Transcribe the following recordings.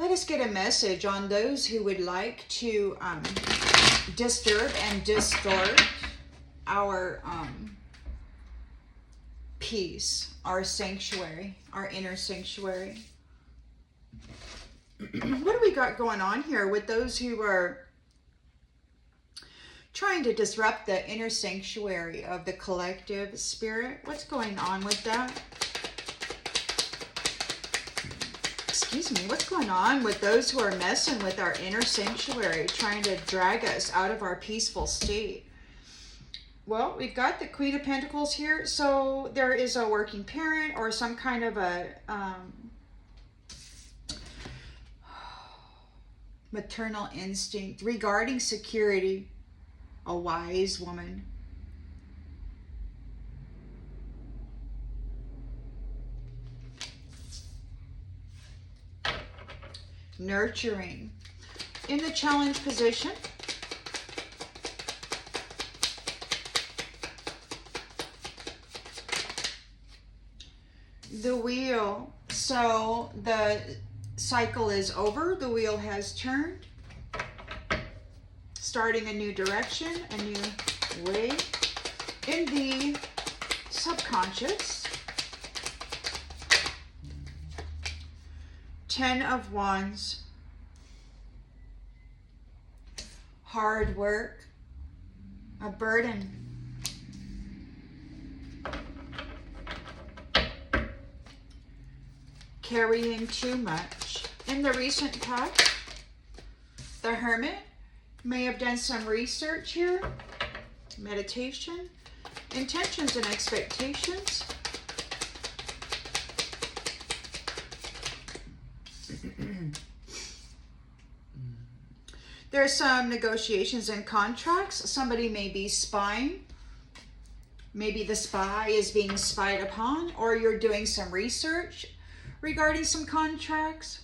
let us get a message on those who would like to disturb and distort our peace, our sanctuary, our inner sanctuary. What do we got going on here with those who are trying to disrupt the inner sanctuary of the collective spirit? What's going on with that? Excuse me, what's going on with those who are messing with our inner sanctuary, trying to drag us out of our peaceful state? Well, we've got the Queen of Pentacles here, so there is a working parent or some kind of a maternal instinct regarding security, a wise woman. Nurturing. In the challenge position, the wheel. So the cycle is over. The wheel has turned. Starting a new direction, a new way. In the subconscious, 10 of Wands. Hard work, a burden. Carrying too much. In the recent past, the Hermit may have done some research here, meditation, intentions and expectations. There's some negotiations and contracts. Somebody may be spying. Maybe the spy is being spied upon, or you're doing some research regarding some contracts.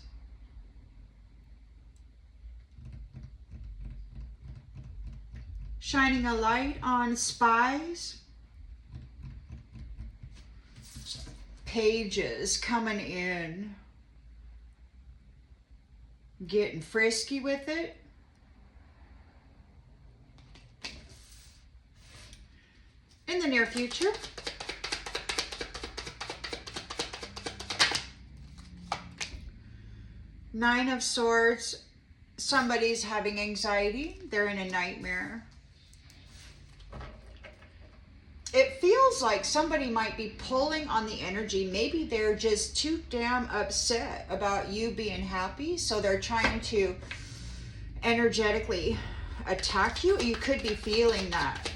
Shining a light on spies. Pages coming in. Getting frisky with it. In the near future, Nine of Swords, somebody's having anxiety. They're in a nightmare. It feels like somebody might be pulling on the energy. Maybe they're just too damn upset about you being happy, so they're trying to energetically attack you. You could be feeling that.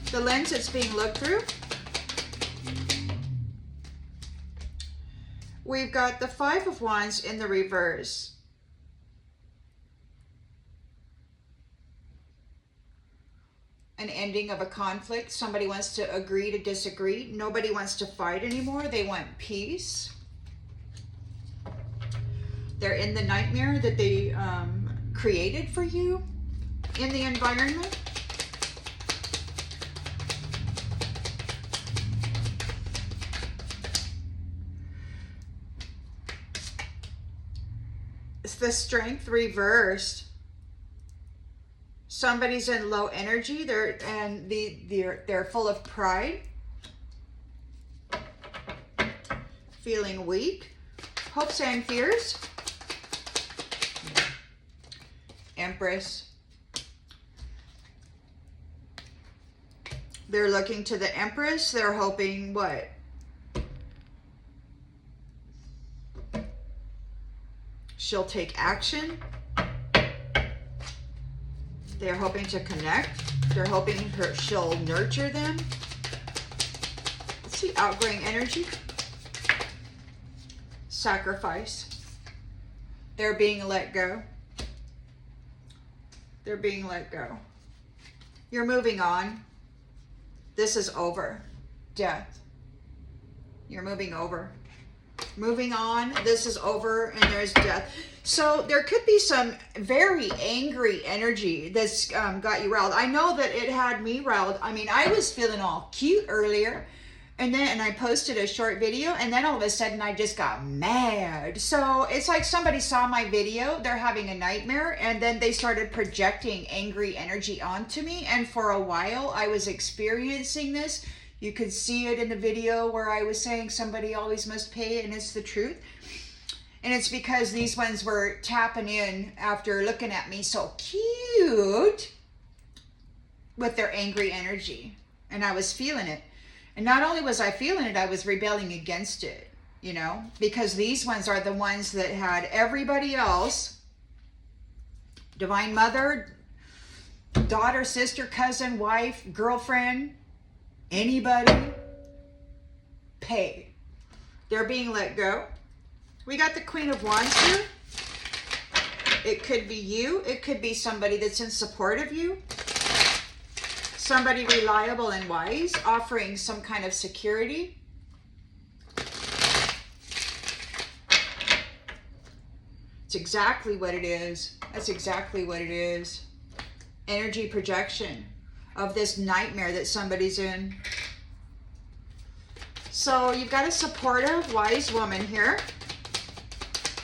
The lens that's being looked through. We've got the Five of Wands in the reverse. An ending of a conflict. Somebody wants to agree to disagree. Nobody wants to fight anymore. They want peace. They're in the nightmare that they created for you in the environment. It's the Strength reversed. Somebody's in low energy. They're full of pride, feeling weak, hopes and fears. Empress. They're looking to the Empress. They're hoping what? She'll take action. They're hoping to connect. They're hoping she'll nurture them. Let's see, outgoing energy. Sacrifice. They're being let go. They're being let go. You're moving on. This is over. Death. You're moving over. Moving on, this is over, and there's death. So there could be some very angry energy that's got you riled. I know that it had me riled. I mean, I was feeling all cute earlier, And then I posted a short video, and then all of a sudden I just got mad. So it's like somebody saw my video, they're having a nightmare, and then they started projecting angry energy onto me. And for a while I was experiencing this. You could see it in the video where I was saying somebody always must pay, and it's the truth. And it's because these ones were tapping in after looking at me so cute with their angry energy. And I was feeling it. And not only was I feeling it, I was rebelling against it, you know, because these ones are the ones that had everybody else, divine mother, daughter, sister, cousin, wife, girlfriend, anybody, pay. They're being let go. We got the Queen of Wands here. It could be you. It could be somebody that's in support of you. Somebody reliable and wise, offering some kind of security. It's exactly what it is. That's exactly what it is. Energy projection of this nightmare that somebody's in. So you've got a supportive, wise woman here.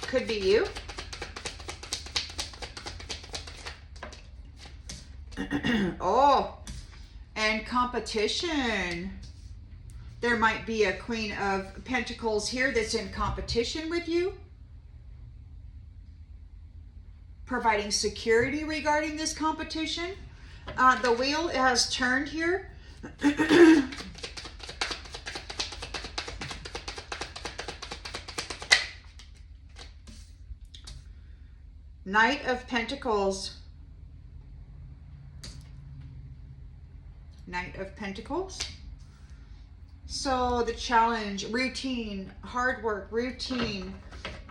Could be you. Oh. And competition. There might be a Queen of Pentacles here that's in competition with you, providing security regarding this competition. The wheel has turned here. Knight of Pentacles. Knight of Pentacles. So the challenge, routine, hard work, routine.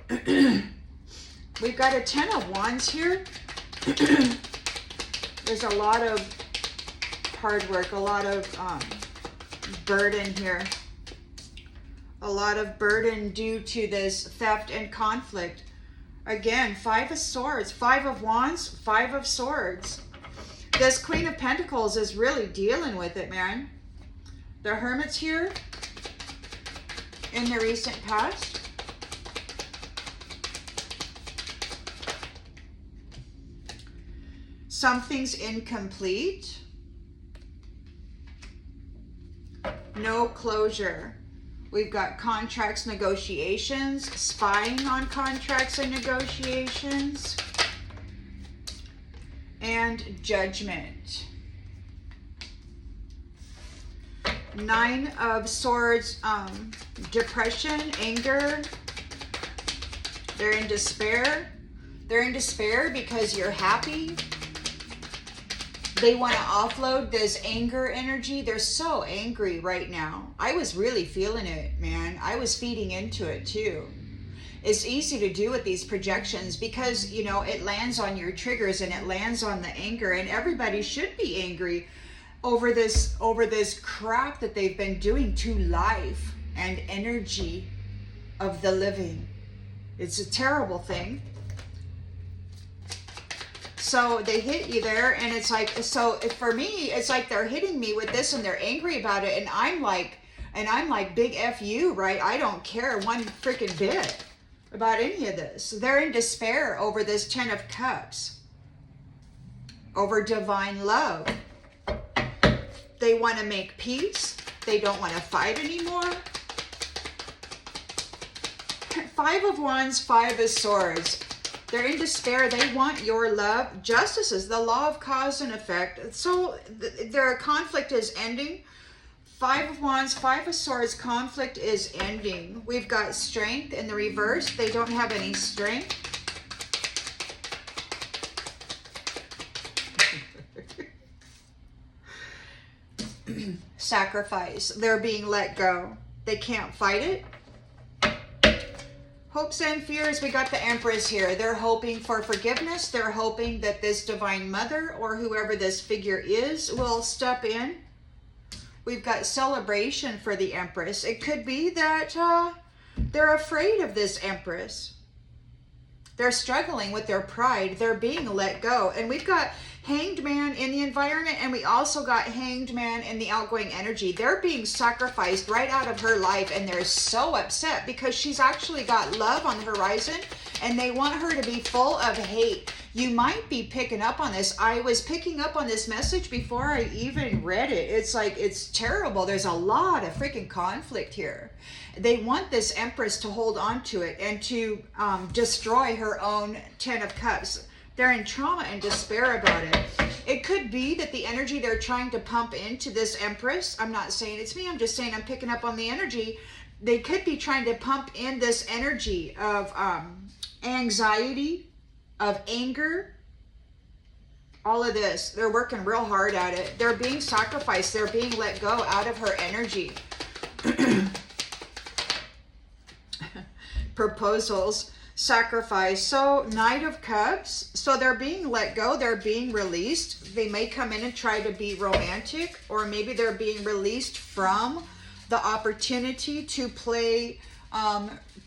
We've got a Ten of Wands here. There's a lot of hard work, a lot of burden here. A lot of burden due to this theft and conflict. Again, Five of Swords, Five of Wands, Five of Swords. This Queen of Pentacles is really dealing with it, man. The Hermit's here in the recent past. Something's incomplete. No closure. We've got contracts, negotiations, spying on contracts and negotiations. And Judgment. Nine of Swords, depression, anger. They're in despair. They're in despair because you're happy. They want to offload this anger energy. They're so angry right now. I was really feeling it, man. I was feeding into it too. It's easy to do with these projections because, you know, it lands on your triggers and it lands on the anger, and everybody should be angry over this crap that they've been doing to life and energy of the living. It's a terrible thing. So they hit you there, and it's like, so for me, it's like they're hitting me with this and they're angry about it, and I'm like, big F you, right? I don't care one freaking bit about any of this. They're in despair over this Ten of Cups, over divine love. They want to make peace. They don't want to fight anymore. Five of Wands, Five of Swords. They're in despair. They want your love. Justice is the law of cause and effect. So their conflict is ending. Five of Wands, Five of Swords, conflict is ending. We've got Strength in the reverse. They don't have any strength. Sacrifice. They're being let go. They can't fight it. Hopes and fears. We got the Empress here. They're hoping for forgiveness. They're hoping that this divine mother or whoever this figure is will step in. We've got celebration for the Empress. It could be that they're afraid of this Empress. They're struggling with their pride. They're being let go. And we've got Hanged Man in the environment, and we also got Hanged Man in the outgoing energy. They're being sacrificed right out of her life, and they're so upset because she's actually got love on the horizon, and they want her to be full of hate. You might be picking up on this. I was picking up on this message before I even read it. It's like, it's terrible. There's a lot of freaking conflict here. They want this Empress to hold on to it and to destroy her own Ten of Cups. They're in trauma and despair about it. It could be that the energy they're trying to pump into this Empress, I'm not saying it's me, I'm just saying I'm picking up on the energy. They could be trying to pump in this energy of anxiety, of anger, all of this. They're working real hard at it. They're being sacrificed. They're being let go out of her energy. Proposals, sacrifice. So Knight of Cups. So they're being let go. They're being released. They may come in and try to be romantic, or maybe they're being released from the opportunity to play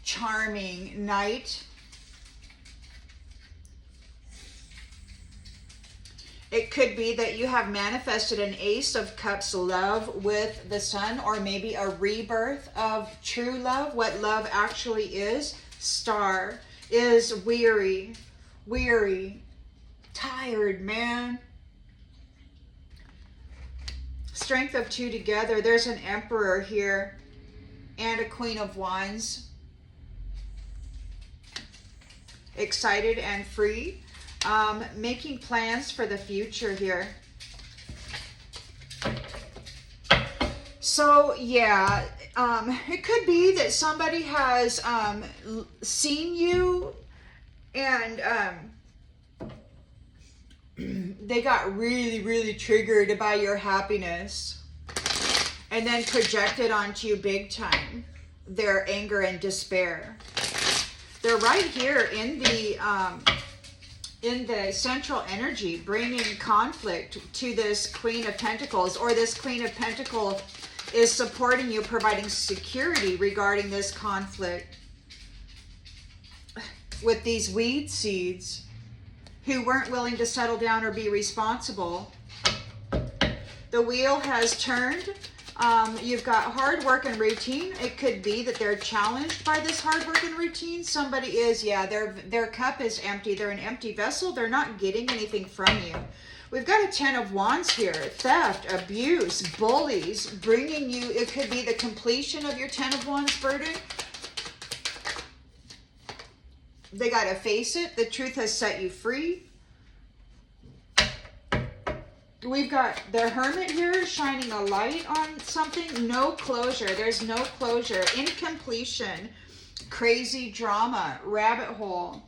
charming Knight. It could be that you have manifested an Ace of Cups love with the Sun, or maybe a rebirth of true love. What love actually is. Star is weary, tired, man. Strength of 2 together. There's an Emperor here and a Queen of Wands. Excited and free. Making plans for the future here. So yeah, it could be that somebody has seen you and they got really triggered by your happiness and then projected onto you big time their anger and despair. They're right here in the central energy, bringing conflict to this Queen of Pentacles, or this Queen of Pentacles is supporting you, providing security regarding this conflict with these weed seeds who weren't willing to settle down or be responsible. The wheel has turned. You've got hard work and routine. It could be that they're challenged by this hard work and routine. Somebody is, yeah, their cup is empty. They're an empty vessel. They're not getting anything from you. We've got a 10 of Wands here. Theft, abuse, bullies, bringing you, it could be the completion of your 10 of Wands burden. They got to face it. The truth has set you free. We've got the Hermit here shining a light on something. No closure. There's no closure. Incompletion. Crazy drama. Rabbit hole.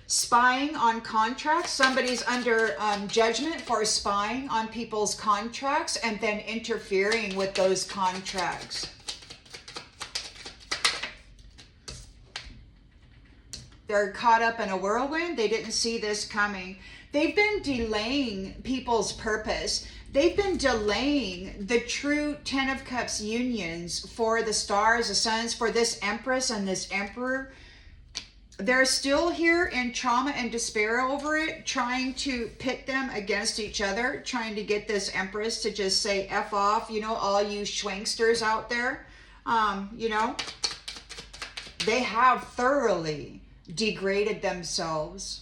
Spying on contracts. Somebody's under judgment for spying on people's contracts and then interfering with those contracts. They're caught up in a whirlwind. They didn't see this coming. They've been delaying people's purpose. They've been delaying the true 10 of Cups unions for the stars, the suns, for this Empress and this Emperor. They're still here in trauma and despair over it, trying to pit them against each other, trying to get this Empress to just say F off, you know, all you schwanksters out there. You know, they have thoroughly degraded themselves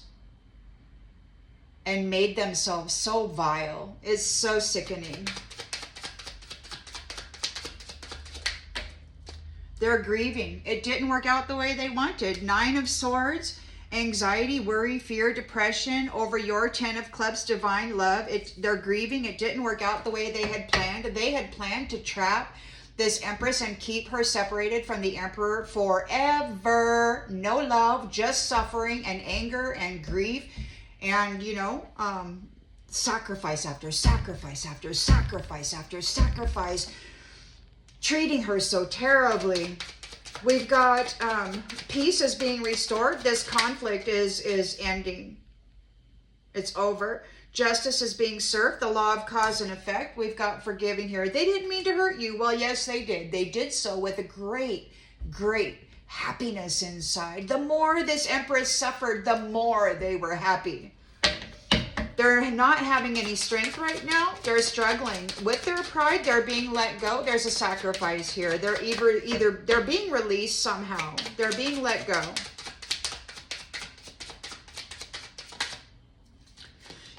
and made themselves so vile. It's so sickening. They're grieving. It didn't work out the way they wanted. 9 of Swords, anxiety, worry, fear, depression over your 10 of Clubs, divine love. They're grieving. It didn't work out the way they had planned. They had planned to trap this Empress and keep her separated from the Emperor forever. No love, just suffering and anger and grief. And, you know, sacrifice after sacrifice after sacrifice after sacrifice, treating her so terribly. We've got peace is being restored. This conflict is ending. It's over. Justice is being served. The law of cause and effect. We've got forgiving here. They didn't mean to hurt you. Well, yes, they did. They did so with a great great happiness inside. The more this Empress suffered, the more they were happy. They're not having any strength right now. They're struggling with their pride. They're being let go. There's a sacrifice here. They're either they're being released somehow. They're being let go.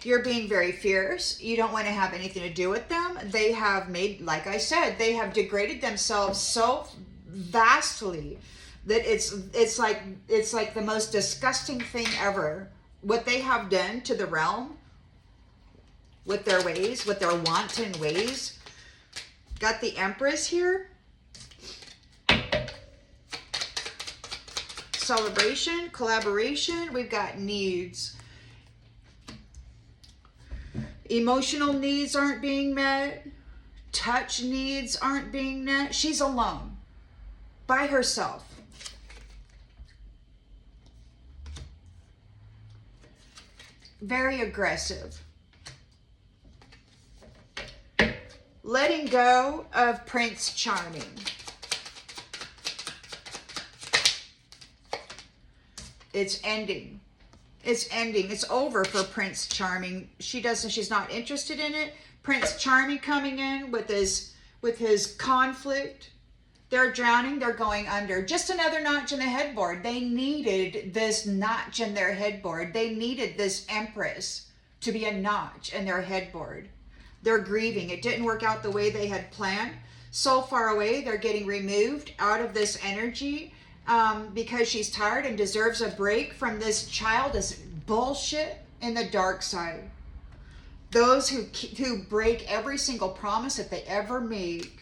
You're being very fierce. You don't want to have anything to do with them. They have made, like I said, they have degraded themselves so vastly that it's like the most disgusting thing ever. What they have done to the realm with their ways, with their wanton ways. Got the Empress here. Celebration, collaboration. We've got needs. Emotional needs aren't being met. Touch needs aren't being met. She's alone, by herself. Very aggressive. Letting go of Prince Charming. It's ending. It's ending. It's over for Prince Charming. She's not interested in it. Prince Charming coming in with his conflict. They're drowning. They're going under. Just another notch in the headboard. They needed this notch in their headboard. They needed this Empress to be a notch in their headboard. They're grieving. It didn't work out the way they had planned. So far away, they're getting removed out of this energy. Because she's tired and deserves a break from this childish bullshit in the dark side. Those who break every single promise that they ever make.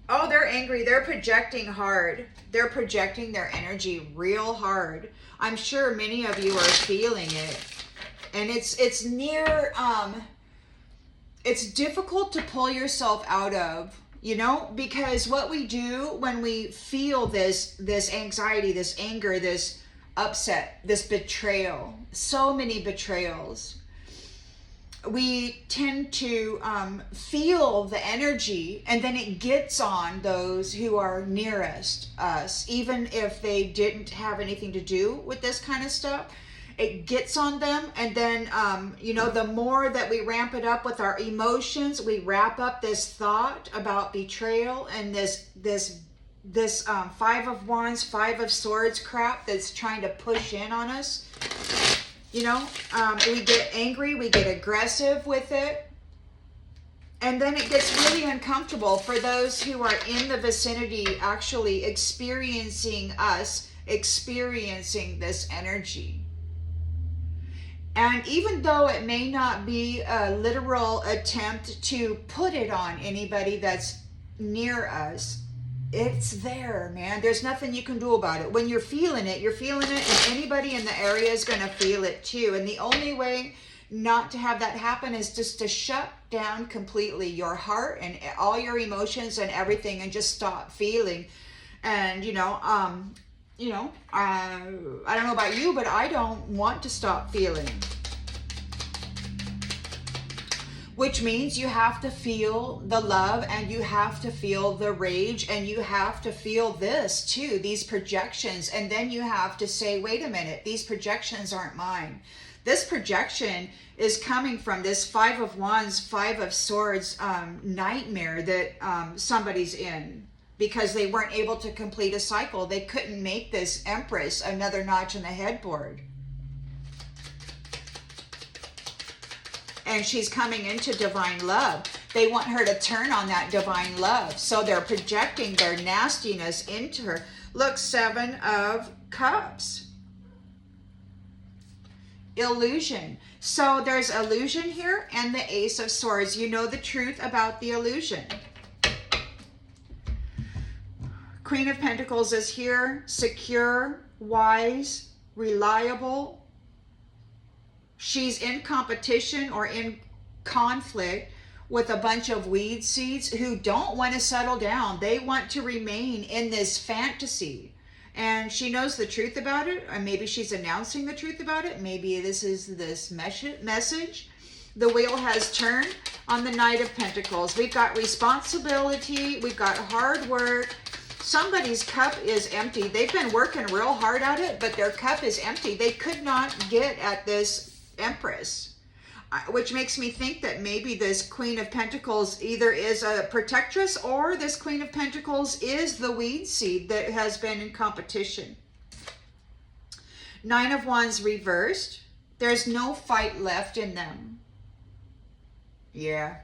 Oh, they're angry. They're projecting hard. They're projecting their energy real hard. I'm sure many of you are feeling it. And it's near... it's difficult to pull yourself out of, you know, because what we do when we feel this anxiety, this anger, this upset, this betrayal, so many betrayals, we tend to feel the energy, and then it gets on those who are nearest us, even if they didn't have anything to do with this kind of stuff. It gets on them, and then, you know, the more that we ramp it up with our emotions, we wrap up this thought about betrayal and this Five of Wands, Five of Swords crap that's trying to push in on us. You know, we get angry, we get aggressive with it, and then it gets really uncomfortable for those who are in the vicinity actually experiencing this energy. And even though it may not be a literal attempt to put it on anybody that's near us, it's there, man. There's nothing you can do about it. When you're feeling it, and anybody in the area is going to feel it too. And the only way not to have that happen is just to shut down completely your heart and all your emotions and everything, and just stop feeling. And, I don't know about you, but I don't want to stop feeling. Which means you have to feel the love, and you have to feel the rage, and you have to feel this too, these projections. And then you have to say, wait a minute, these projections aren't mine. This projection is coming from this Five of Wands, Five of Swords nightmare that somebody's in, because they weren't able to complete a cycle. They couldn't make this Empress another notch in the headboard. And she's coming into divine love. They want her to turn on that divine love. So they're projecting their nastiness into her. Look, Seven of Cups. Illusion. So there's illusion here and the Ace of Swords. You know the truth about the illusion. Queen of Pentacles is here. Secure, wise, reliable. She's in competition or in conflict with a bunch of weed seeds who don't want to settle down. They want to remain in this fantasy. And she knows the truth about it, or maybe she's announcing the truth about it. Maybe this is this message. The wheel has turned. On the Knight of Pentacles, we've got responsibility, we've got hard work. Somebody's cup is empty. They've been working real hard at it, but their cup is empty. They could not get at this Empress, which makes me think that maybe this Queen of Pentacles either is a protectress, or this Queen of Pentacles is the weed seed that has been in competition. Nine of Wands reversed. There's no fight left in them. Yeah.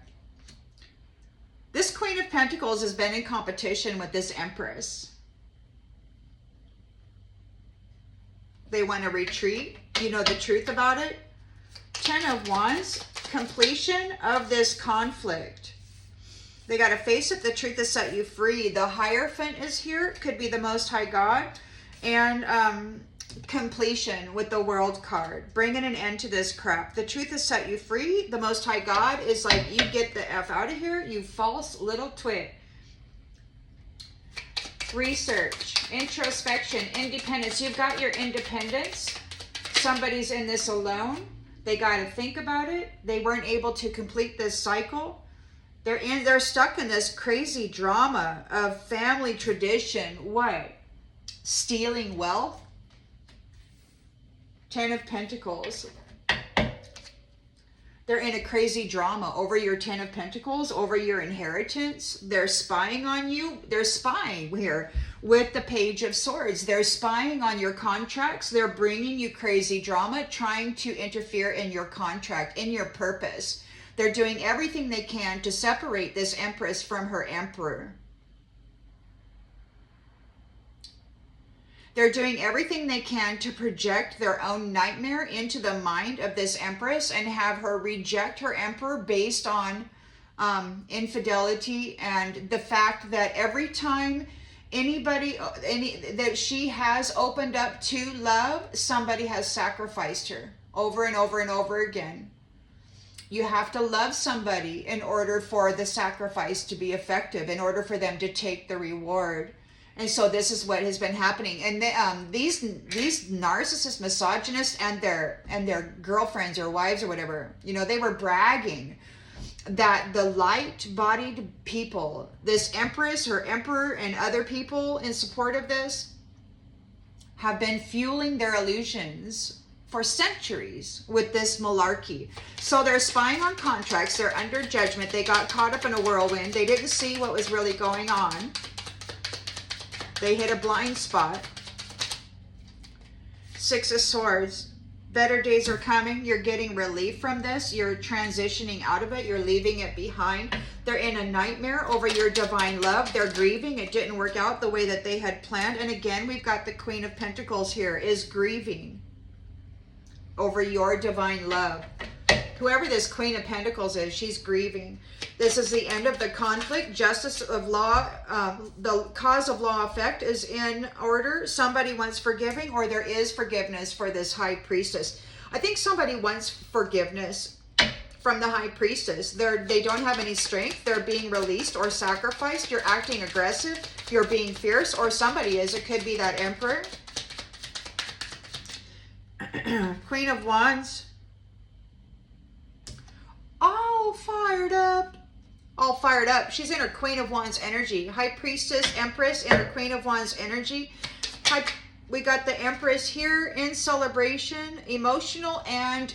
This Queen of Pentacles has been in competition with this Empress. They want to retreat. You know the truth about it. Ten of Wands, completion of this conflict. They got to face it. The truth has set you free. The Hierophant is here. Could be the Most High God. And completion with the World card. Bringing an end to this crap. The truth has set you free. The Most High God is like, you get the F out of here, you false little twit. Research, introspection, independence. You've got your independence. Somebody's in this alone. They got to think about it. They weren't able to complete this cycle. They're stuck in this crazy drama of family tradition. What? Stealing wealth? Ten of Pentacles. They're in a crazy drama over your Ten of Pentacles, over your inheritance. They're spying on you. They're spying here with the Page of Swords. They're spying on your contracts. They're bringing you crazy drama, trying to interfere in your contract, in your purpose. They're doing everything they can to separate this Empress from her Emperor. They're doing everything they can to project their own nightmare into the mind of this Empress and have her reject her Emperor based on infidelity and the fact that every time that she has opened up to love, somebody has sacrificed her over and over and over again. You have to love somebody in order for the sacrifice to be effective, in order for them to take the reward. And so this is what has been happening. And these narcissists, misogynists, and their girlfriends or wives or whatever, you know, they were bragging that the light-bodied people, this Empress, her Emperor, and other people in support of this, have been fueling their illusions for centuries with this malarkey. So they're spying on contracts. They're under judgment. They got caught up in a whirlwind. They didn't see what was really going on. They hit a blind spot. Six of Swords. Better days are coming. You're getting relief from this. You're transitioning out of it. You're leaving it behind. They're in a nightmare over your divine love. They're grieving. It didn't work out the way that they had planned. And again, we've got the Queen of Pentacles here is grieving over your divine love. Whoever this Queen of Pentacles is, she's grieving. This is the end of the conflict. Justice of law, the cause of law effect is in order. Somebody wants forgiving, or there is forgiveness for this High Priestess. I think somebody wants forgiveness from the High Priestess. They don't have any strength. They're being released or sacrificed. You're acting aggressive. You're being fierce, or somebody is. It could be that Emperor. Queen of Wands. All fired up. All fired up. She's in her Queen of Wands energy. High Priestess, Empress in her Queen of Wands energy. We got the Empress here in celebration. Emotional and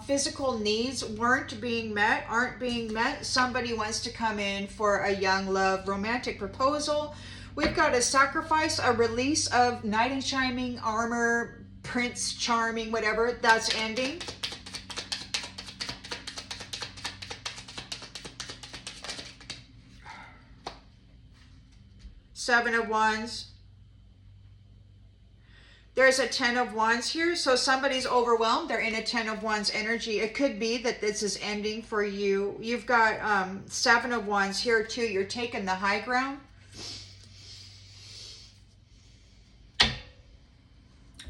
physical needs aren't being met. Somebody wants to come in for a young love romantic proposal. We've got a sacrifice, a release of knight in shining armor, Prince Charming, whatever. That's ending. Seven of Wands. There's a Ten of Wands here. So somebody's overwhelmed. They're in a Ten of Wands energy. It could be that this is ending for you. You've got Seven of Wands here too. You're taking the high ground.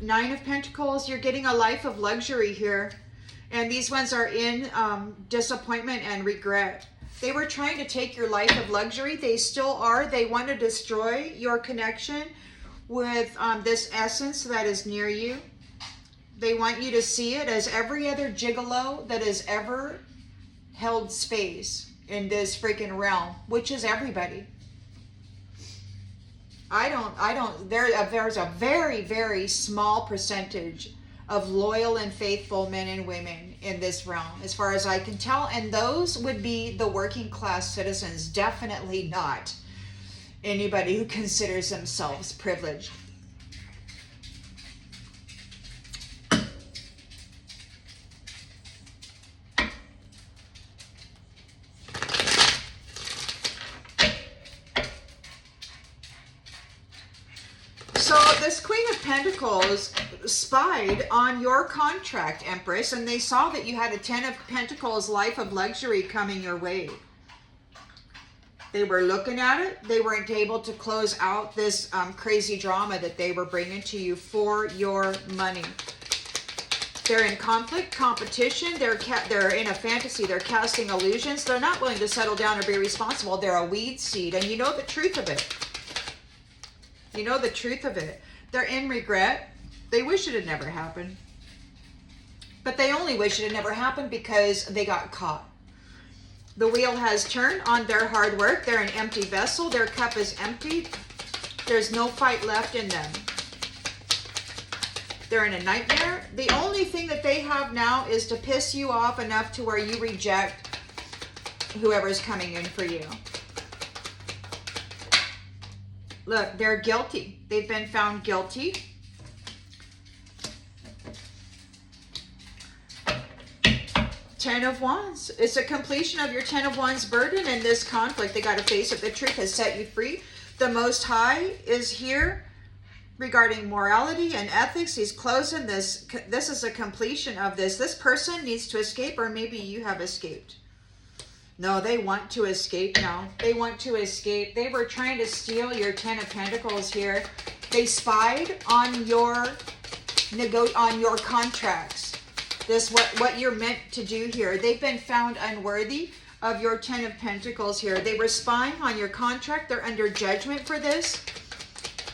Nine of Pentacles. You're getting a life of luxury here. And these ones are in disappointment and regret. They were trying to take your life of luxury. They still are. They want to destroy your connection with this essence that is near you. They want you to see it as every other gigolo that has ever held space in this freaking realm, which is everybody. There's a very, very small percentage of loyal and faithful men and women in this realm, as far as I can tell, and those would be the working class citizens, definitely not anybody who considers themselves privileged. So this Queen of Pentacles spied on your contract, Empress, and they saw that you had a 10 of Pentacles life of luxury coming your way. They were looking at it. They weren't able to close out this crazy drama that they were bringing to you for your money. They're in conflict, competition. They're in a fantasy. They're casting illusions. They're not willing to settle down or be responsible. They're a weed seed, and you know the truth of it. You know the truth of it. They're in regret. They wish it had never happened. But they only wish it had never happened because they got caught. The wheel has turned on their hard work. They're an empty vessel. Their cup is empty. There's no fight left in them. They're in a nightmare. The only thing that they have now is to piss you off enough to where you reject whoever's coming in for you. Look, they're guilty. They've been found guilty. Ten of Wands. It's a completion of your Ten of Wands burden in this conflict. They got to face it. The truth has set you free. The Most High is here regarding morality and ethics. He's closing this. This is a completion of this. This person needs to escape, or maybe you have escaped. No, they want to escape now. They want to escape. They were trying to steal your Ten of Pentacles here. They spied on your contracts. This what you're meant to do here. They've been found unworthy of your Ten of Pentacles here. They were spying on your contract. They're under judgment for this.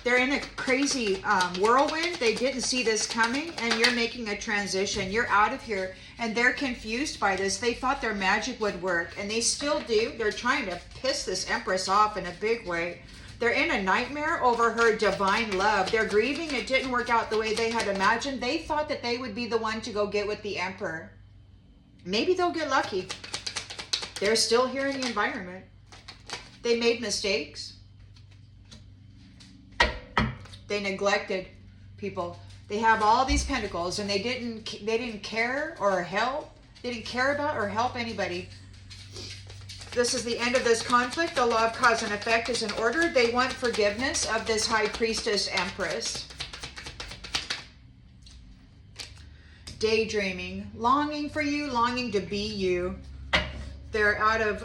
They're in a crazy whirlwind. They didn't see this coming, and you're making a transition. You're out of here, and they're confused by this. They thought their magic would work, and they still do. They're trying to piss this Empress off in a big way. They're in a nightmare over her divine love. They're grieving. It didn't work out the way they had imagined. They thought that they would be the one to go get with the Emperor. Maybe they'll get lucky. They're still here in the environment. They made mistakes. They neglected people. They have all these pentacles, and they didn't care or help. They didn't care about or help anybody. This is the end of this conflict. The law of cause and effect is in order. They want forgiveness of this high priestess Empress. Daydreaming, longing for you, longing to be you. They're out of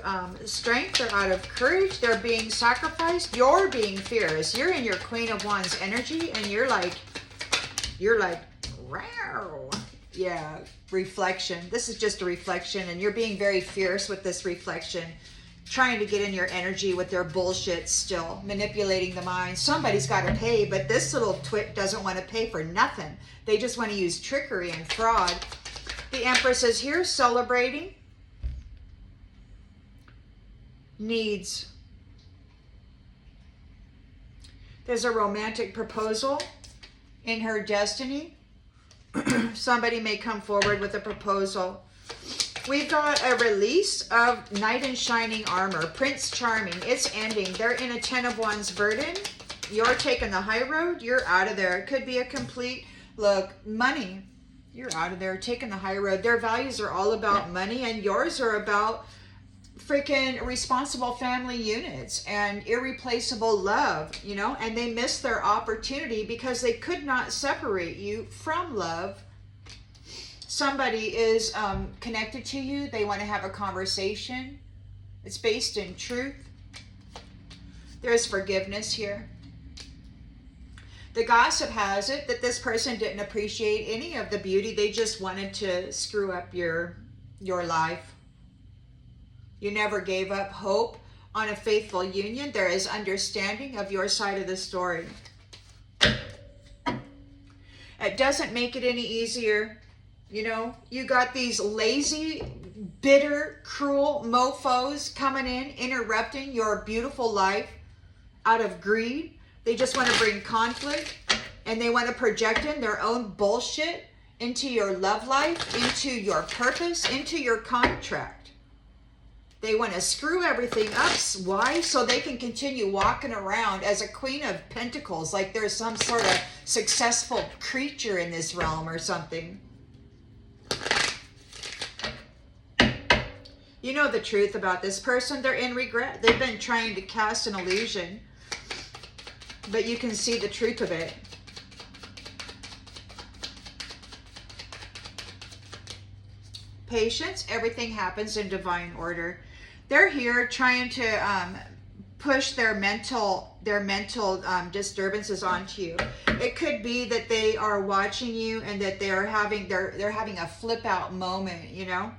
strength. They're out of courage. They're being sacrificed. You're being fierce. You're in your Queen of Wands energy, and you're like, wow. Yeah, reflection. This is just a reflection, and you're being very fierce with this reflection, trying to get in your energy with their bullshit still, manipulating the mind. Somebody's got to pay, but this little twit doesn't want to pay for nothing. They just want to use trickery and fraud. The Empress is here celebrating. Needs. There's a romantic proposal in her destiny. Somebody may come forward with a proposal. We've got a release of Knight in Shining Armor. Prince Charming. It's ending. They're in a Ten of Wands burden. You're taking the high road. You're out of there. It could be a complete, look, money. You're out of there, taking the high road. Their values are all about money, and yours are about freaking responsible family units and irreplaceable love, you know, and they missed their opportunity because they could not separate you from love. Somebody is connected to you. They want to have a conversation. It's based in truth. There's forgiveness here. The gossip has it that this person didn't appreciate any of the beauty. They just wanted to screw up your life. You never gave up hope on a faithful union. There is understanding of your side of the story. It doesn't make it any easier. You know, you got these lazy bitter, cruel mofos coming in, interrupting your beautiful life out of greed. They just want to bring conflict, and they want to project in their own bullshit into your love life, into your purpose, into your contract. They want to screw everything up. Why? So they can continue walking around as a Queen of Pentacles, like there's some sort of successful creature in this realm or something. You know the truth about this person. They're in regret. They've been trying to cast an illusion, but you can see the truth of it. Patience. Everything happens in divine order. They're here trying to push their mental disturbances onto you. It could be that they are watching you and that they're having a flip out moment, you know,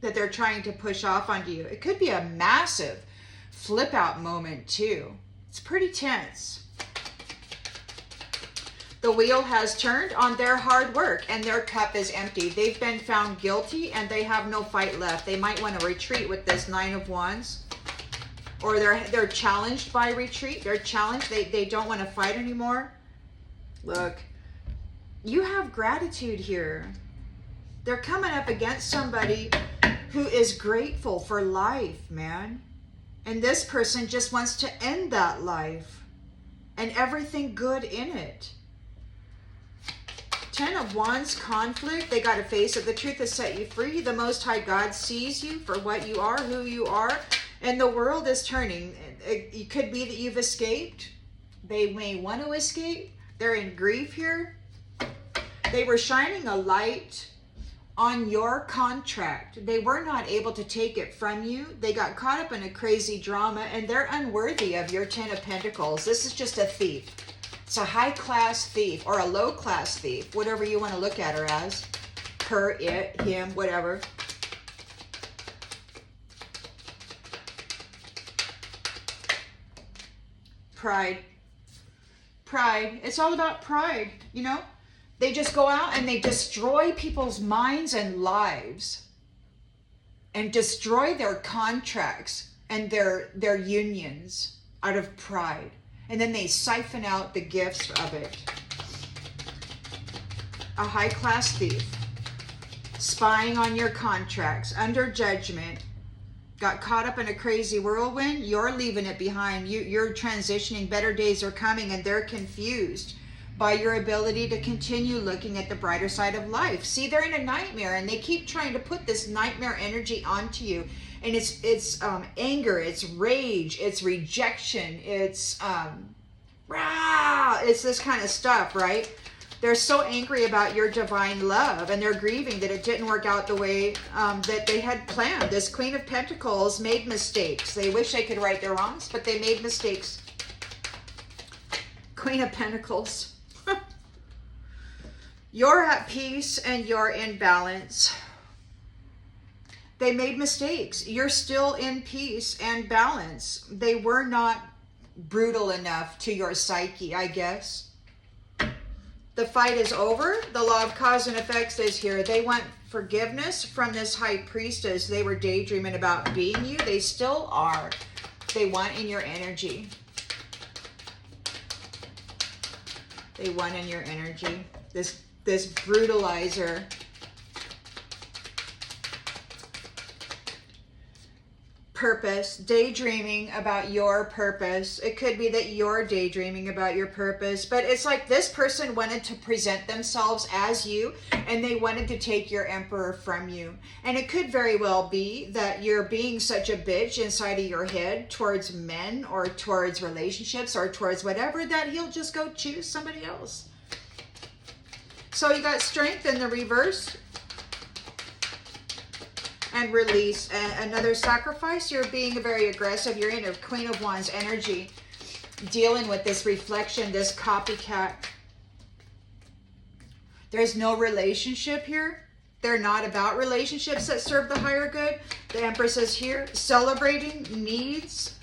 that they're trying to push off onto you. It could be a massive flip out moment too. It's pretty tense. The wheel has turned on their hard work and their cup is empty. They've been found guilty and they have no fight left. They might want to retreat with this 9 of Wands. Or they're challenged by retreat. They're challenged. They don't want to fight anymore. Look, you have gratitude here. They're coming up against somebody who is grateful for life, man. And this person just wants to end that life and everything good in it. 10 of Wands, conflict. They got to face it. The truth has set you free. The Most High God sees you for what you are, who you are, and the world is turning. It could be that you've escaped. They may want to escape. They're in grief here. They were shining a light on your contract. They were not able to take it from you. They got caught up in a crazy drama, and they're unworthy of your 10 of Pentacles. This is just a thief. It's a high-class thief or a low-class thief, whatever you want to look at her as. Her, it, him, whatever. Pride. Pride. It's all about pride, you know? They just go out and they destroy people's minds and lives and destroy their contracts and their unions out of pride. And then they siphon out the gifts of it. A high-class thief. Spying on your contracts. Under judgment. Got caught up in a crazy whirlwind. You're leaving it behind. You're transitioning. Better days are coming. And they're confused by your ability to continue looking at the brighter side of life. See, they're in a nightmare. And they keep trying to put this nightmare energy onto you. And it's anger, it's rage, it's rejection, it's this kind of stuff, right? They're so angry about your divine love, and they're grieving that it didn't work out the way that they had planned. This Queen of Pentacles made mistakes. They wish they could right their wrongs, but they made mistakes. Queen of Pentacles. You're at peace and you're in balance. They made mistakes. You're still in peace and balance. They were not brutal enough to your psyche, I guess. The fight is over. The law of cause and effects is here. They want forgiveness from this high priestess. They were daydreaming about being you. They still are. They want in your energy. They want in your energy. This brutalizer. Purpose, daydreaming about your purpose. It could be that you're daydreaming about your purpose, but it's like this person wanted to present themselves as you, and they wanted to take your emperor from you. And it could very well be that you're being such a bitch inside of your head towards men or towards relationships or towards whatever, that he'll just go choose somebody else. So you got strength in the reverse. And release. Another sacrifice. You're being very aggressive. You're in a Queen of Wands energy, dealing with this reflection, this copycat. There's no relationship here. They're not about relationships that serve the higher good. The Empress is here, celebrating needs.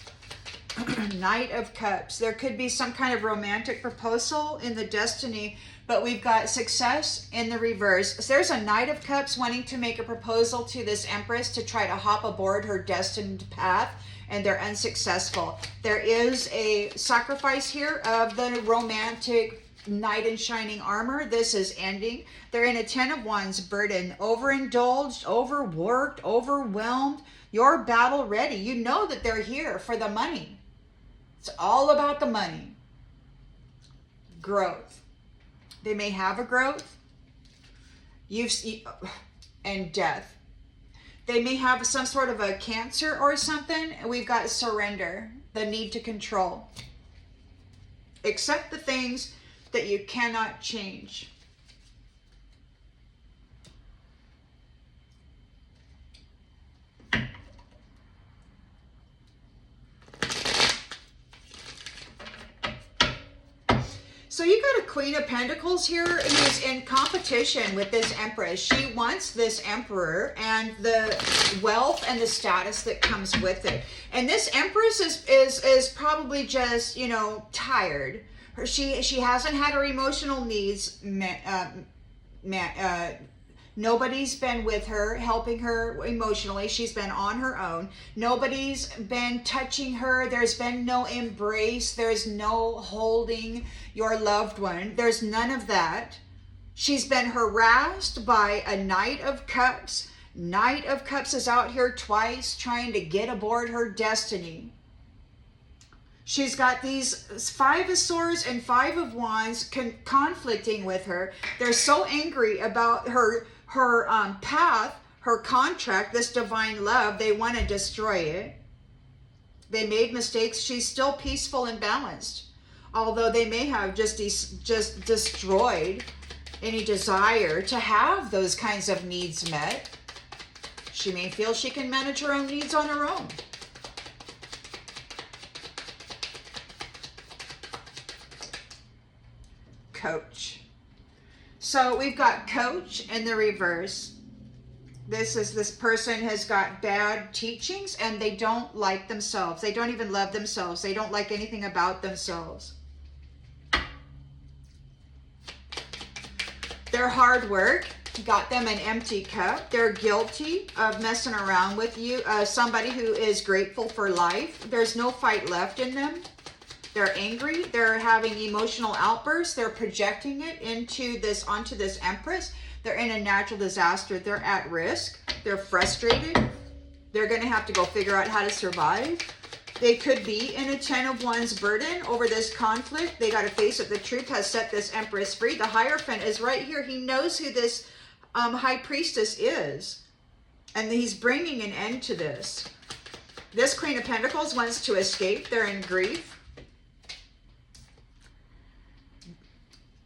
Knight of Cups. There could be some kind of romantic proposal in the destiny, but we've got success in the reverse. So there's a Knight of Cups wanting to make a proposal to this Empress to try to hop aboard her destined path, and they're unsuccessful. There is a sacrifice here of the romantic knight in shining armor. This is ending. They're in a 10 of Wands burden, overindulged, overworked, overwhelmed. You're battle ready. You know that they're here for the money. It's all about the money. Growth. They may have a growth. And death. They may have some sort of a cancer or something. We've got surrender, the need to control. Accept the things that you cannot change. So you got a Queen of Pentacles here who's in competition with this Empress. She wants this Emperor and the wealth and the status that comes with it. And this Empress is probably just, you know, tired. She hasn't had her emotional needs nobody's been with her, helping her emotionally. She's been on her own. Nobody's been touching her. There's been no embrace. There's no holding your loved one. There's none of that. She's been harassed by a Knight of Cups. Knight of Cups is out here twice trying to get aboard her destiny. She's got these 5 of Swords and 5 of Wands conflicting with her. They're so angry about her path, her contract, this divine love. They want to destroy it. They made mistakes. She's still peaceful and balanced, although they may have just destroyed any desire to have those kinds of needs met. She may feel she can manage her own needs on her own. Coach. So we've got Coach in the reverse. This person has got bad teachings and they don't like themselves. They don't even love themselves. They don't like anything about themselves. Their hard work got them an empty cup. They're guilty of messing around with you. Somebody who is grateful for life. There's no fight left in them. They're angry. They're having emotional outbursts. They're projecting it onto this Empress. They're in a natural disaster. They're at risk. They're frustrated. They're going to have to go figure out how to survive. They could be in a 10 of Wands burden over this conflict. They got to face it. The truth has set this Empress free. The Hierophant is right here. He knows who this High Priestess is. And he's bringing an end to this. This Queen of Pentacles wants to escape. They're in grief.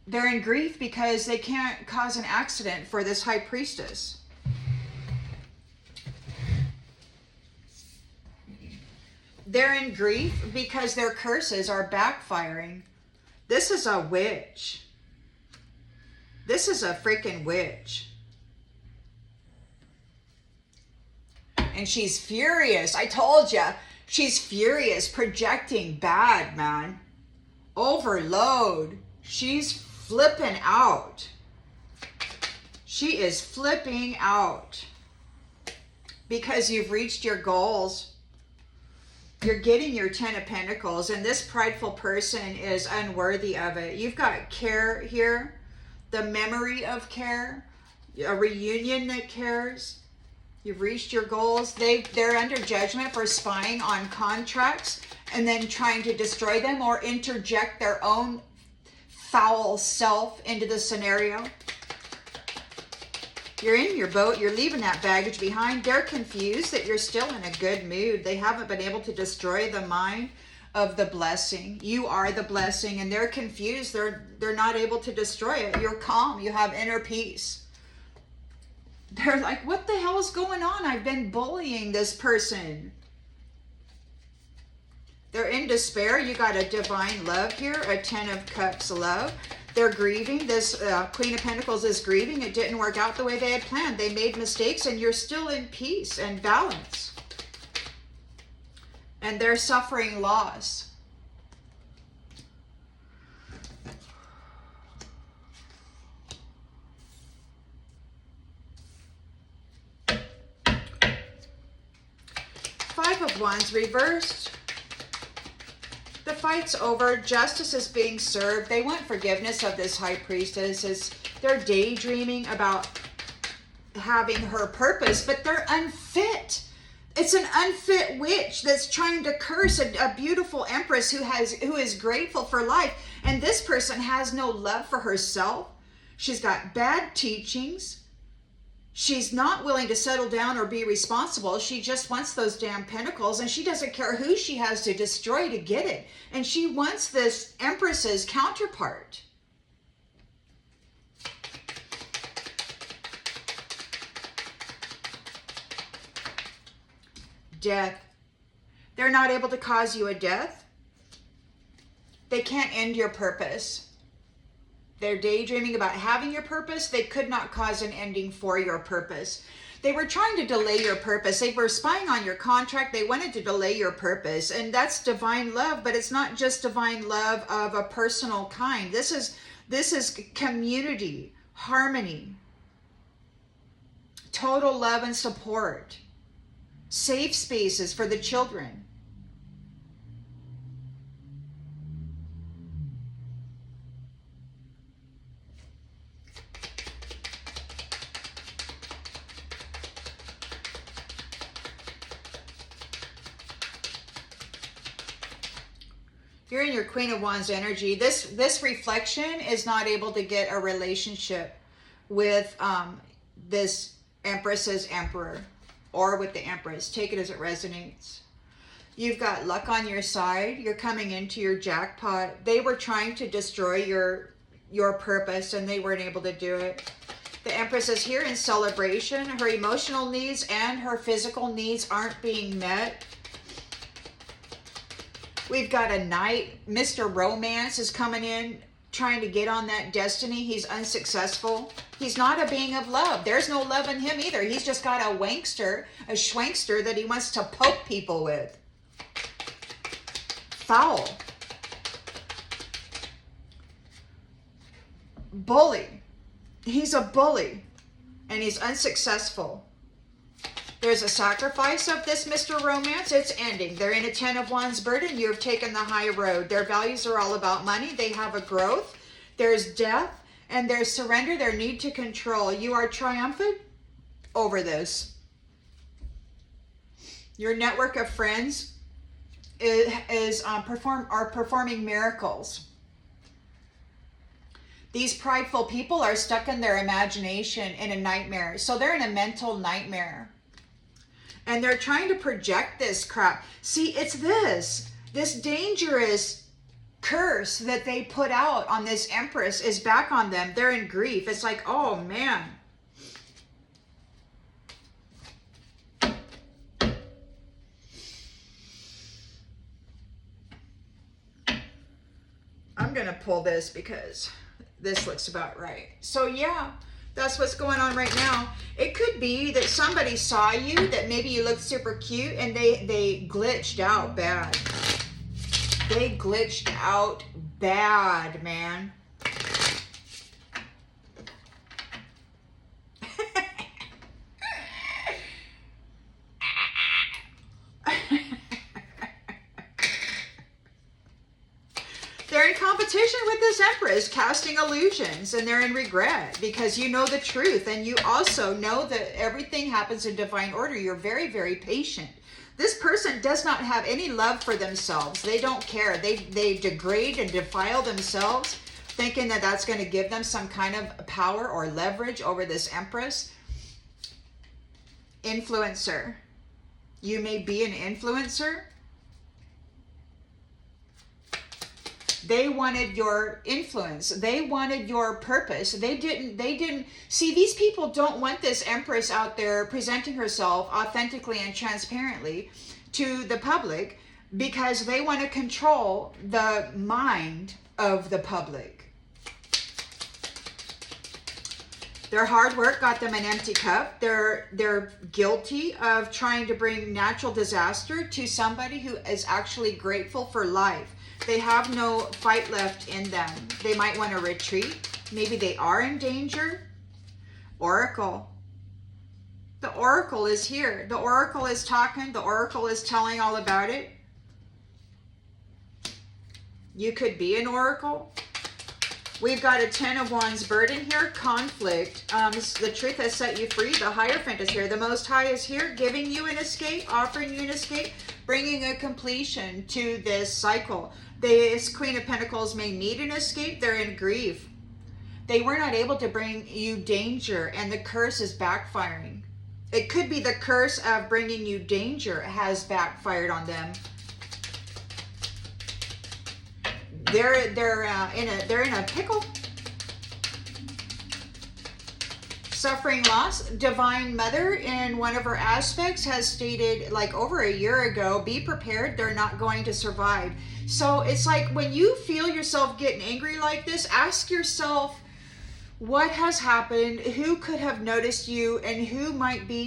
They're in grief because they can't cause an accident for this High Priestess. They're in grief because their curses are backfiring. This is a witch. This is a freaking witch. And she's furious. I told you. She's furious, projecting bad, man. Overload. She's flipping out. She is flipping out because you've reached your goals. You're getting your 10 of Pentacles, and this prideful person is unworthy of it. You've got care here, the memory of care, a reunion that cares. You've reached your goals. They're under judgment for spying on contracts and then trying to destroy them or interject their own foul self into the scenario. You're in your boat. You're leaving that baggage behind. They're confused that you're still in a good mood. They haven't been able to destroy the mind of the blessing. You are the blessing, and they're confused. They're not able to destroy it. You're calm. You have inner peace. They're like, what the hell is going on? I've been bullying this person. They're in despair. You got a divine love here, a 10 of Cups love. They're grieving. This Queen of Pentacles is grieving. It didn't work out the way they had planned. They made mistakes, and you're still in peace and balance. and they're suffering loss. Five of Wands reversed. The fight's over. Justice is being served. They want forgiveness of this high priestess. They're daydreaming about having her purpose, but they're unfit. It's an unfit witch that's trying to curse a beautiful empress who is grateful for life. And this person has no love for herself. She's got bad teachings. She's not willing to settle down or be responsible. She just wants those damn pentacles, and she doesn't care who she has to destroy to get it. And she wants this empress's counterpart. Death. They're not able to cause you a death. They can't end your purpose. They're daydreaming about having your purpose. They could not cause an ending for your purpose. They were trying to delay your purpose. They were spying on your contract. They wanted to delay your purpose. And that's divine love, but it's not just divine love of a personal kind. This is community, harmony, total love and support, safe spaces for the children. You're in your Queen of Wands energy. This reflection is not able to get a relationship with this Empress's Emperor or with the Empress. Take it as it resonates. You've got luck on your side. You're coming into your jackpot. They were trying to destroy your purpose, and they weren't able to do it. The Empress is here in celebration. Her emotional needs and her physical needs aren't being met. We've got a knight. Mr. Romance is coming in, trying to get on that destiny. He's unsuccessful. He's not a being of love. There's no love in him either. He's just got a wankster, a schwankster that he wants to poke people with. Foul. Bully. He's a bully, and he's unsuccessful. There's a sacrifice of this Mr. Romance. It's ending. They're in a 10 of Wands burden. You have taken the high road. Their values are all about money. They have a growth. There's death, and there's surrender. Their need to control. You are triumphant over this. Your network of friends are performing miracles. These prideful people are stuck in their imagination in a nightmare. So they're in a mental nightmare. And they're trying to project this crap. See, it's this dangerous curse that they put out on this Empress is back on them. They're in grief. It's like, oh man. I'm going to pull this because this looks about right. So yeah. That's what's going on right now. It could be that somebody saw you, that maybe you looked super cute, and they glitched out bad. They glitched out bad, man. They're in competition with this Empress, casting illusions, and they're in regret because you know the truth, and you also know that everything happens in divine order. You're very, very patient. This person does not have any love for themselves. They don't care. They degrade and defile themselves, thinking that that's going to give them some kind of power or leverage over this Empress. Influencer. You may be an influencer. They wanted your influence. They wanted your purpose. They didn't see, these people don't want this Empress out there presenting herself authentically and transparently to the public because they want to control the mind of the public. Their hard work got them an empty cup. They're guilty of trying to bring natural disaster to somebody who is actually grateful for life. They have no fight left in them. They might want to retreat. Maybe they are in danger. Oracle. The Oracle is here. The Oracle is talking. The Oracle is telling all about it. You could be an Oracle. We've got a 10 of Wands burden here, conflict. The truth has set you free. The Hierophant is here. The Most High is here, giving you an escape, offering you an escape, bringing a completion to this cycle. This Queen of Pentacles may need an escape. They're in grief. They were not able to bring you danger, and the curse is backfiring. It could be the curse of bringing you danger has backfired on them. They're in a pickle. Suffering loss. Divine Mother in one of her aspects has stated like over a year ago, be prepared, they're not going to survive. So it's like when you feel yourself getting angry like this, ask yourself what has happened, who could have noticed you, and who might be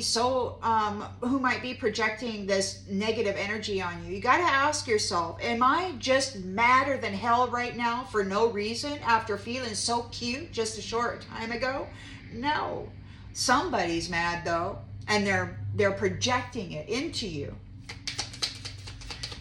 projecting this negative energy on you. You got to ask yourself, am I just madder than hell right now for no reason after feeling so cute just a short time ago? No. Somebody's mad though, and they're projecting it into you.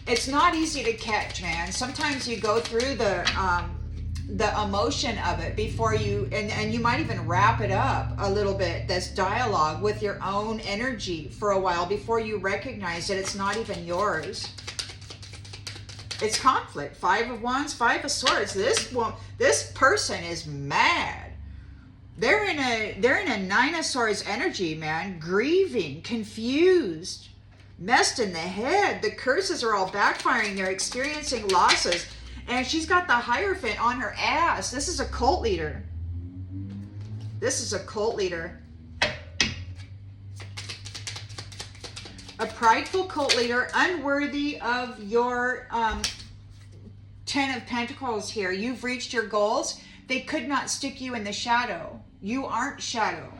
It's not easy to catch, man. Sometimes you go through the emotion of it before you, and you might even wrap it up a little bit, this dialogue with your own energy for a while before you recognize that it's not even yours. It's conflict. 5 of Wands, 5 of Swords. This person is mad. They're in a 9 of Swords energy, man. Grieving, confused, messed in the head. The curses are all backfiring. They're experiencing losses. And she's got the Hierophant on her ass. This is a cult leader. This is a cult leader. A prideful cult leader, unworthy of your 10 of Pentacles here. You've reached your goals. They could not stick you in the shadow. You aren't shadow.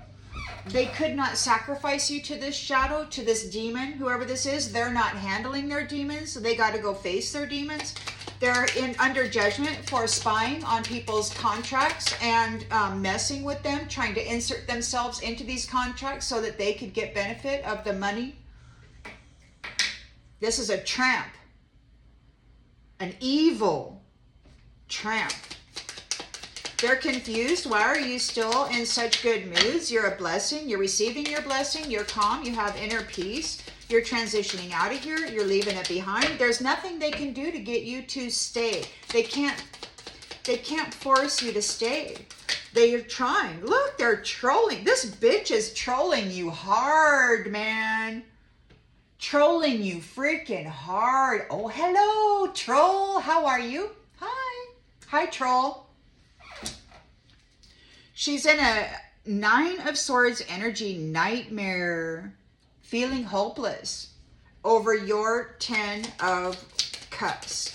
They could not sacrifice you to this shadow, to this demon, whoever this is. They're not handling their demons, so they got to go face their demons. They're under judgment for spying on people's contracts and messing with them, trying to insert themselves into these contracts so that they could get benefit of the money. This is a tramp. An evil tramp. They're confused. Why are you still in such good moods? You're a blessing. You're receiving your blessing. You're calm. You have inner peace. You're transitioning out of here. You're leaving it behind. There's nothing they can do to get you to stay. They can't force you to stay. They are trying. Look, they're trolling. This bitch is trolling you hard, man. Trolling you freaking hard. Oh, hello, troll. How are you? Hi. Hi, troll. She's in a 9 of Swords energy nightmare. Feeling hopeless over your 10 of Cups.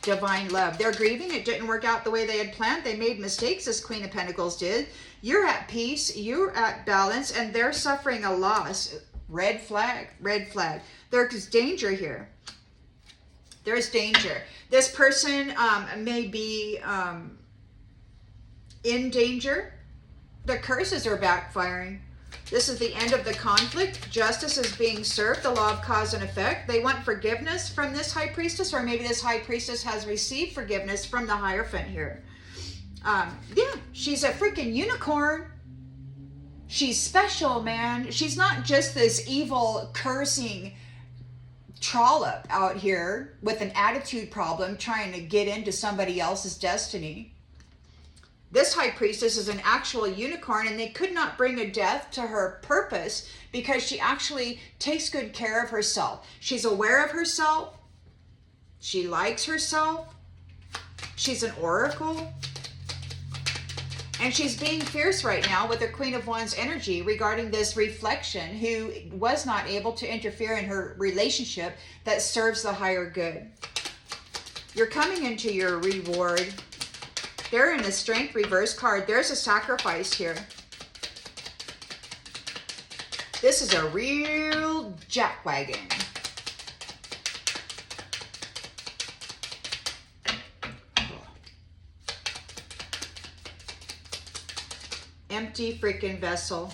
Divine love. They're grieving. It didn't work out the way they had planned. They made mistakes, as Queen of Pentacles did. You're at peace. You're at balance, and they're suffering a loss. Red flag. Red flag. There's danger here. There's danger. This person may be in danger. The curses are backfiring. This is the end of the conflict. Justice is being served. The law of cause and effect. They want forgiveness from this High Priestess, or maybe this High Priestess has received forgiveness from the Hierophant here. Yeah, she's a freaking unicorn. She's special, man. She's not just this evil, cursing trollop out here with an attitude problem trying to get into somebody else's destiny. This High Priestess is an actual unicorn, and they could not bring a death to her purpose because she actually takes good care of herself. She's aware of herself. She likes herself. She's an oracle. And she's being fierce right now with her Queen of Wands energy regarding this reflection who was not able to interfere in her relationship that serves the higher good. You're coming into your reward. They're in a strength reverse card. There's a sacrifice here. This is a real jackwagon. Empty freaking vessel.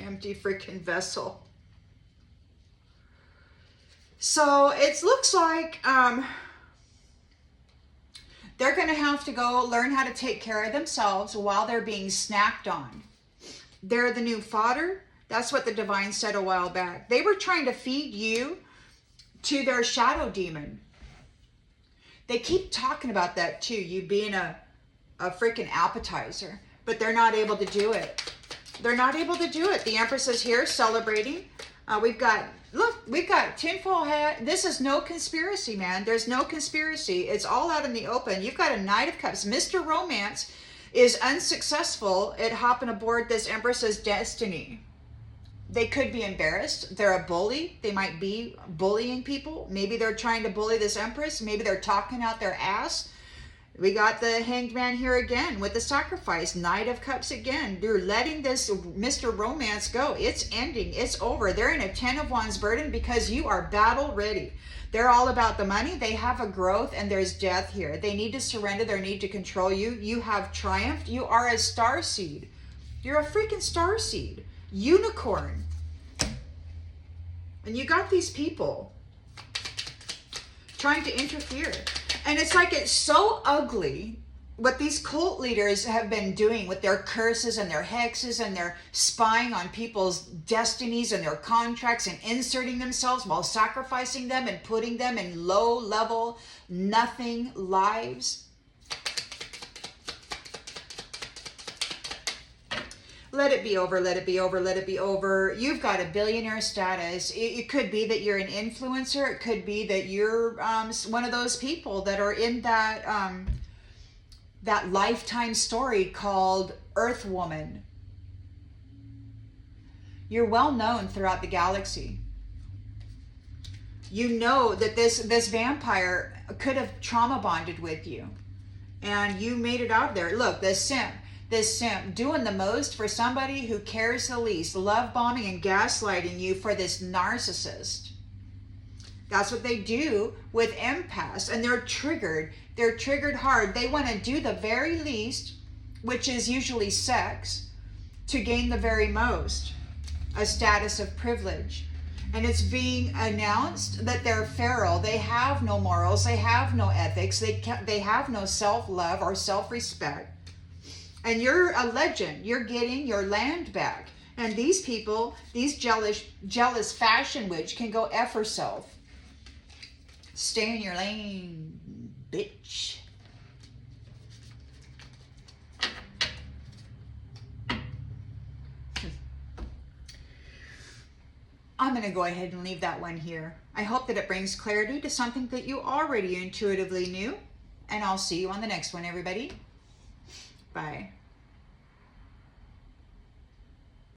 Empty freaking vessel. So it looks like they're going to have to go learn how to take care of themselves while they're being snacked on. They're the new fodder. That's what the divine said a while back. They were trying to feed you to their shadow demon. They keep talking about that too, you being a freaking appetizer, but they're not able to do it. They're not able to do it. The Empress is here celebrating. We've got tinfoil hat. This is no conspiracy, man. There's no conspiracy. It's all out in the open. You've got a Knight of Cups. Mr. Romance is unsuccessful at hopping aboard this Empress's destiny. They could be embarrassed. They're a bully. They might be bullying people. Maybe they're trying to bully this Empress. Maybe they're talking out their ass. We got the Hanged Man here again with the sacrifice. Knight of Cups again. They're letting this Mr. Romance go. It's ending. It's over. They're in a 10 of Wands burden because you are battle ready. They're all about the money. They have a growth and there's death here. They need to surrender their need to control you. You have triumphed. You are a starseed. You're a freaking starseed. Unicorn. And you got these people trying to interfere. And it's like, it's so ugly what these cult leaders have been doing with their curses and their hexes and their spying on people's destinies and their contracts and inserting themselves while sacrificing them and putting them in low level, nothing lives. Let it be over, let it be over, let it be over. You've got a billionaire status. It could be that you're an influencer. It could be that you're one of those people that are in that that Lifetime story called Earth Woman. You're well known throughout the galaxy. You know that this vampire could have trauma bonded with you. And you made it out there. Look, this simp doing the most for somebody who cares the least, love bombing and gaslighting you for this narcissist. That's what they do with empaths, and they're triggered. They're triggered hard. They want to do the very least, which is usually sex, to gain the very most, a status of privilege. And it's being announced that they're feral. They have no morals. They have no ethics. They have no self-love or self-respect. And you're a legend. You're getting your land back. And these people, these jealous fashion witch can go F herself. Stay in your lane, bitch. I'm going to go ahead and leave that one here. I hope that it brings clarity to something that you already intuitively knew. And I'll see you on the next one, everybody. Bye.